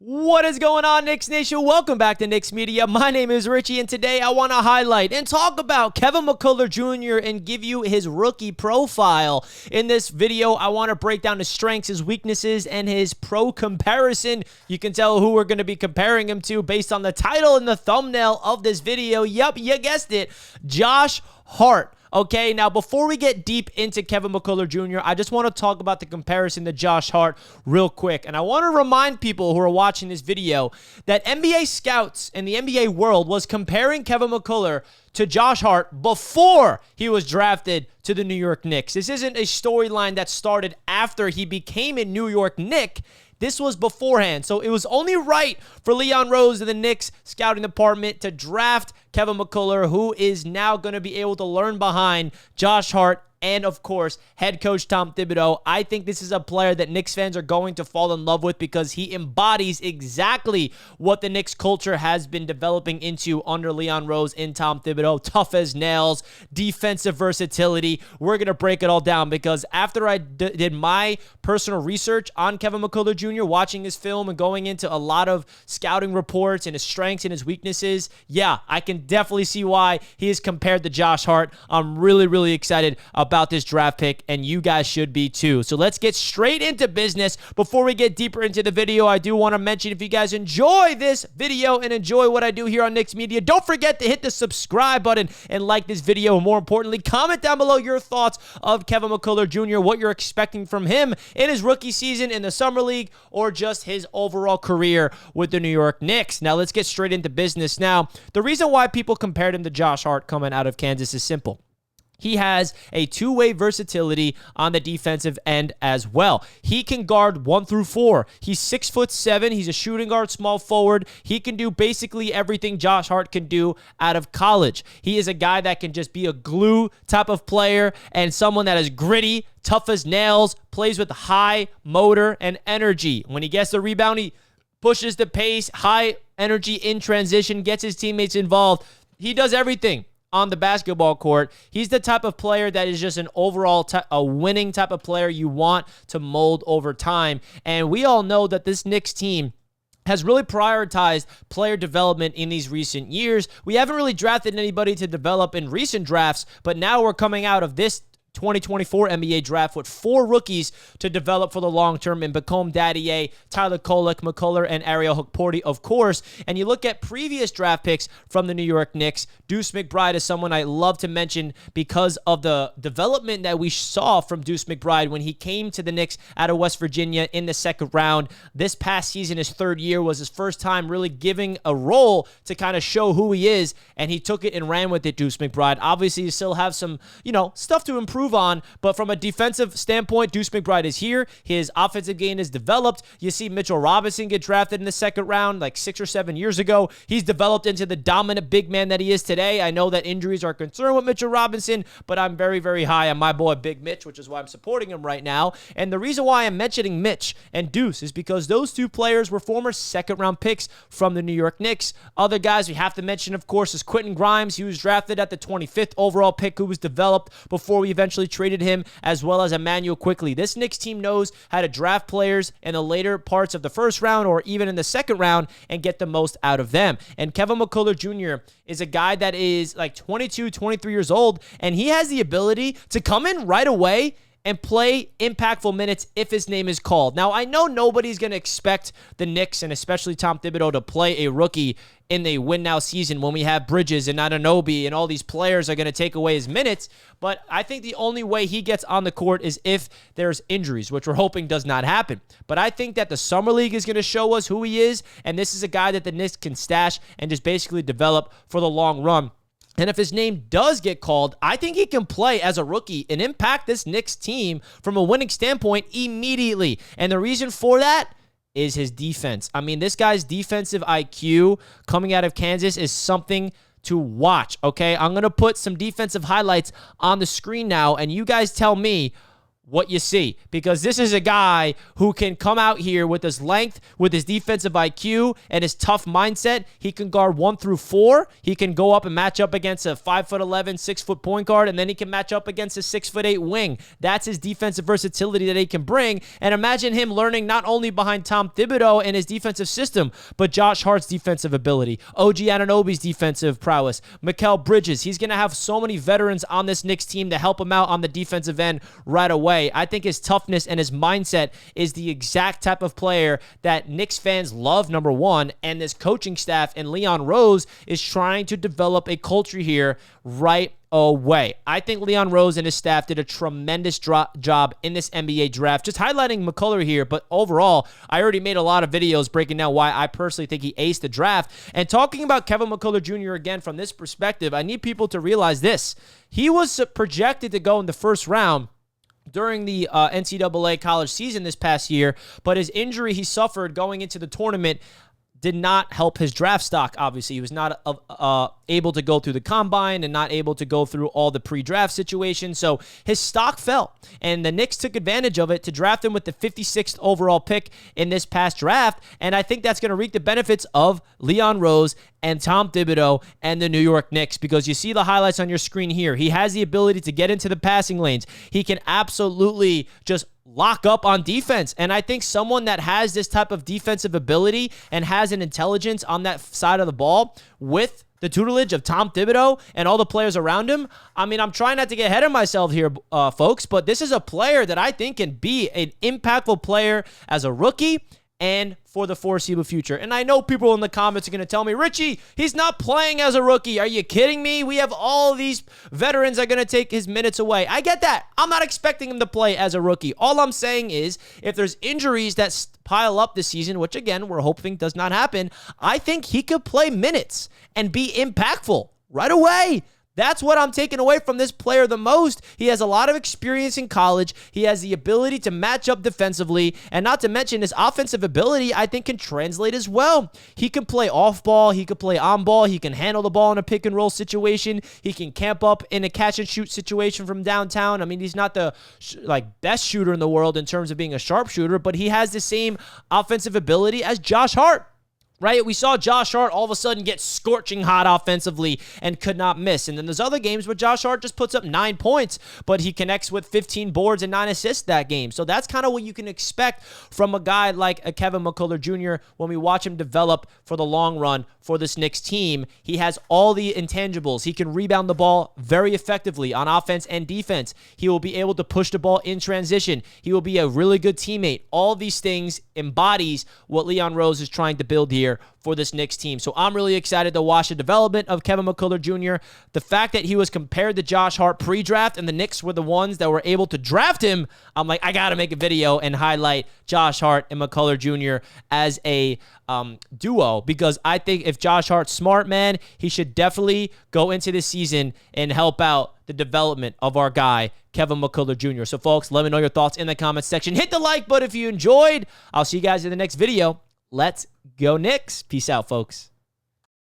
What is going on, Knicks Nation? Welcome back to Knicks Media. My name is Richie, and today I want to highlight and talk about Kevin McCullar Jr. and give you his rookie profile. In this video, I want to break down his strengths, his weaknesses, and his pro comparison. You can tell who we're going to be comparing him to based on the title and the thumbnail of this video. Yup, you guessed it, Josh Hart. Okay, now before we get deep into Kevin McCullar Jr., I just want to talk about the comparison to Josh Hart real quick. And I want to remind people who are watching this video that NBA scouts in the NBA world was comparing Kevin McCullar to Josh Hart before he was drafted to the New York Knicks. This isn't a storyline that started after he became a New York Knick. This was beforehand, so it was only right for Leon Rose and the Knicks scouting department to draft Kevin McCullar, who is now going to be able to learn behind Josh Hart and, of course, head coach Tom Thibodeau. I think this is a player that Knicks fans are going to fall in love with because he embodies exactly what the Knicks culture has been developing into under Leon Rose and Tom Thibodeau. Tough as nails, defensive versatility. We're going to break it all down because after I did my personal research on Kevin McCullar Jr., watching his film and going into a lot of scouting reports and his strengths and his weaknesses, yeah, I can definitely see why he is compared to Josh Hart. I'm really excited about this draft pick, and you guys should be too. So let's get straight into business. Before we get deeper into the video, I do want to mention, if you guys enjoy this video and enjoy what I do here on Knicks Media, don't forget to hit the subscribe button and like this video. And more importantly, comment down below your thoughts of Kevin McCullar Jr., what you're expecting from him in his rookie season in the Summer League or just his overall career with the New York Knicks. Now let's get straight into business. Now, the reason why people compared him to Josh Hart coming out of Kansas is simple. He has a two-way versatility on the defensive end as well. He can guard 1 through 4. He's 6'7". He's a shooting guard, small forward. He can do basically everything Josh Hart can do out of college. He is a guy that can just be a glue type of player and someone that is gritty, tough as nails, plays with high motor and energy. When he gets the rebound, he pushes the pace, high energy in transition, gets his teammates involved. He does everything on the basketball court. He's the type of player that is just an overall a winning type of player you want to mold over time. And we all know that this Knicks team has really prioritized player development in these recent years. We haven't really drafted anybody to develop in recent drafts, but now we're coming out of this 2024 NBA draft with 4 rookies to develop for the long term in Bacome Daddier, Tyler Kolek, McCullar, and Ariel Hukporti, of course. And you look at previous draft picks from the New York Knicks, Deuce McBride is someone I love to mention because of the development that we saw from Deuce McBride when he came to the Knicks out of West Virginia in the second round. This past season, his third year, was his first time really giving a role to kind of show who he is, and he took it and ran with it, Deuce McBride. Obviously, you still have some, stuff to improve on, but from a defensive standpoint, Deuce McBride is here. His offensive game is developed. You see Mitchell Robinson get drafted in the second round like 6 or 7 years ago. He's developed into the dominant big man that he is today. I know that injuries are a concern with Mitchell Robinson, but I'm very high on my boy Big Mitch, which is why I'm supporting him right now. And the reason why I'm mentioning Mitch and Deuce is because those two players were former second-round picks from the New York Knicks. Other guys we have to mention, of course, is Quentin Grimes. He was drafted at the 25th overall pick, who was developed before we eventually traded him, as well as Emmanuel Quickly. This Knicks team knows how to draft players in the later parts of the first round or even in the second round and get the most out of them. And Kevin McCullar Jr. is a guy that is like 22, 23 years old, and he has the ability to come in right away and play impactful minutes if his name is called. Now, I know nobody's going to expect the Knicks and especially Tom Thibodeau to play a rookie in the win-now season when we have Bridges and Anunoby and all these players are going to take away his minutes, but I think the only way he gets on the court is if there's injuries, which we're hoping does not happen. But I think that the Summer League is going to show us who he is, and this is a guy that the Knicks can stash and just basically develop for the long run. And if his name does get called, I think he can play as a rookie and impact this Knicks team from a winning standpoint immediately. And the reason for that is his defense. I mean, this guy's defensive IQ coming out of Kansas is something to watch, okay? I'm going to put some defensive highlights on the screen now, and you guys tell me what you see, because this is a guy who can come out here with his length, with his defensive IQ, and his tough mindset. He can guard 1 through 4. He can go up and match up against a 5'11", 6-foot point guard, and then he can match up against a 6'8" wing. That's his defensive versatility that he can bring. And imagine him learning not only behind Tom Thibodeau and his defensive system, but Josh Hart's defensive ability, OG Anunoby's defensive prowess, Mikal Bridges. He's going to have so many veterans on this Knicks team to help him out on the defensive end right away. I think his toughness and his mindset is the exact type of player that Knicks fans love, number one, and this coaching staff and Leon Rose is trying to develop a culture here right away. I think Leon Rose and his staff did a tremendous job in this NBA draft. Just highlighting McCullar here, but overall, I already made a lot of videos breaking down why I personally think he aced the draft. And talking about Kevin McCullar Jr. again from this perspective, I need people to realize this. He was projected to go in the first round during the NCAA college season this past year, but his injury he suffered going into the tournament did not help his draft stock, obviously. He was not able to go through the combine and not able to go through all the pre-draft situations, so his stock fell, and the Knicks took advantage of it to draft him with the 56th overall pick in this past draft, and I think that's going to reap the benefits of Leon Rose and Tom Thibodeau and the New York Knicks, because you see the highlights on your screen here. He has the ability to get into the passing lanes. He can absolutely just lock up on defense. And I think someone that has this type of defensive ability and has an intelligence on that side of the ball with the tutelage of Tom Thibodeau and all the players around him. I mean, I'm trying not to get ahead of myself here, folks, but this is a player that I think can be an impactful player as a rookie and for the foreseeable future. And I know people in the comments are going to tell me, Richie, he's not playing as a rookie. Are you kidding me? We have all these veterans that are going to take his minutes away. I get that. I'm not expecting him to play as a rookie. All I'm saying is if there's injuries that pile up this season, which again, we're hoping does not happen, I think he could play minutes and be impactful right away. That's what I'm taking away from this player the most. He has a lot of experience in college. He has the ability to match up defensively, and not to mention his offensive ability, I think, can translate as well. He can play off ball. He can play on ball. He can handle the ball in a pick and roll situation. He can camp up in a catch and shoot situation from downtown. I mean, he's not the best shooter in the world in terms of being a sharpshooter, but he has the same offensive ability as Josh Hart. Right? We saw Josh Hart all of a sudden get scorching hot offensively and could not miss. And then there's other games where Josh Hart just puts up 9 points, but he connects with 15 boards and 9 assists that game. So that's kind of what you can expect from a guy like a Kevin McCullar Jr. when we watch him develop for the long run for this Knicks team. He has all the intangibles. He can rebound the ball very effectively on offense and defense. He will be able to push the ball in transition. He will be a really good teammate. All these things embodies what Leon Rose is trying to build here for this Knicks team. So I'm really excited to watch the development of Kevin McCullar Jr. The fact that he was compared to Josh Hart pre-draft and the Knicks were the ones that were able to draft him, I'm like, I got to make a video and highlight Josh Hart and McCullar Jr. as a duo, because I think if Josh Hart's smart, man, he should definitely go into this season and help out the development of our guy, Kevin McCullar Jr. So, folks, let me know your thoughts in the comments section. Hit the like button if you enjoyed. I'll see you guys in the next video. Let's go Knicks. Peace out, folks.